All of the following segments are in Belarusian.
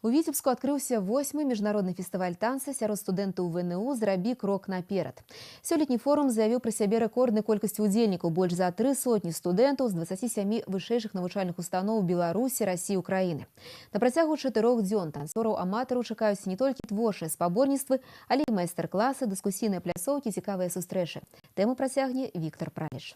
У Віцебску адкрыўся 8-й міжнародны фестываль танца сярод студэнтаў ВНУ «Зрабі крок наперад». Сёлетні форум заявіў пра сябе рэкорднай колькасці ўдзельнікаў, больш за 3 сотні студэнтаў з 27 вышэйшых навучальных устаноў Беларусі, Расіі, Украіны. На працягу 4 дзён танцораў-аматараў чакаюць не толькі творчыя спаборніцтвы, але і майстар-класы, дыскусійныя пляцоўкі, цікавыя сустрэчы. Тэму працягне Віктор Праліч.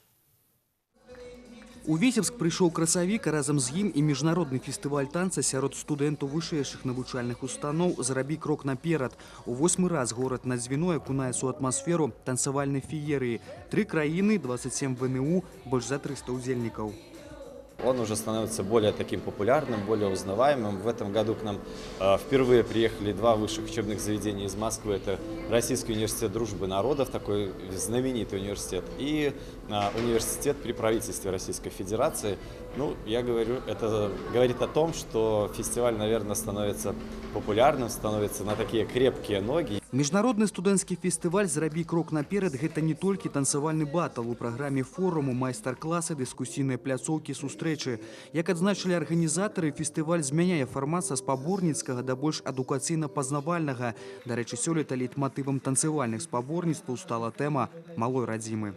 У Віцебск прыйшоў красавік, а разам з ім і міжнародны фестываль танца сярод студэнтаў вышэйшых навучальных устаноў «Зрабі крок наперад». У 8-й раз горад над Звіной акунаецца ў атмасферу танцавальнай феерыі. 3 краіны, 27 ВНУ, больш за 300 удзельнікаў. Он уже становится более таким популярным, более узнаваемым. В этом году к нам впервые приехали 2 высших учебных заведения из Москвы. Это Российский университет дружбы народов, такой знаменитый университет, и университет при правительстве Российской Федерации. Ну, я говорю, это говорит о том, что фестиваль, наверное, становится популярным, становится на такие крепкие ноги. Міжнародны студэнцкі фестываль «Зрабі крок наперад» – гэта не толькі танцавальны батл. У праграме форуму майстар-класы, дыскусійныя пляцоўкі, сустрэчы. Як адзначылі арганізатары, фестываль змяняе фармат са спаборніцкага да больш адукацыйна-пазнавальнага. Дарэчы, сёлета лейтматывам танцавальных спаборніцтваў стала тэма малой радзімы.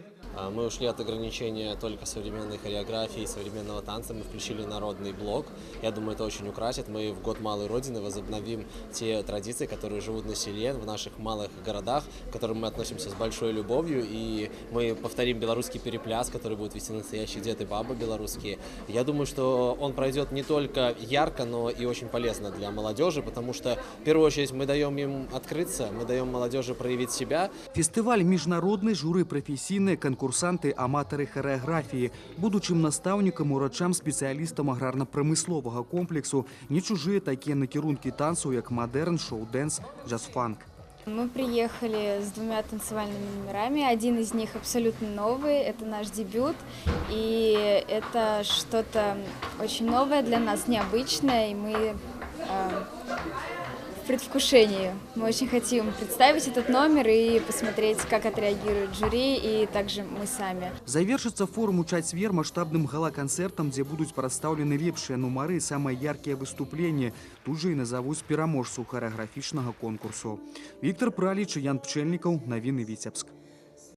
Мы ушли от ограничения только современной хореографии, современного танца. Мы включили народный блок. Я думаю, это очень украсит. Мы в год Малой Родины возобновим те традиции, которые живут на селе, в наших малых городах, к которым мы относимся с большой любовью. И мы повторим белорусский перепляс, который будет вести настоящий дед и баба белорусские. Я думаю, что он пройдет не только ярко, но и очень полезно для молодежи, потому что, в первую очередь, мы даем им открыться, мы даем молодежи проявить себя. Фестываль міжнародны, журы прафесійныя, конкурсанты, аматары хореаграфіі. Будучым настаўнікам, урачам, спецыялістам аграрна-прамысловага комплексу не чужыя такія накірункі танцаў, як модерн, шоу-дэнс, джаз-фанк. Мы приехали с 2 танцевальными номерами. Один из них абсолютно новый, это наш дебют. И это что-то очень новое для нас, необычное. И мы в предвкушении. Мы очень хотим представить этот номер и посмотреть, как отреагирует жюри и также мы сами. Завершыцца форум у чацвер маштабным гала-канцэртам, дзе будуць прадстаўлены лепшыя нумары, самыя яркія выступленні. Тут жа і назавуць пераможцу хореаграфічнага конкурсу. Віктор Праліч, Ян Пчэльнікаў, навіны Віцебск.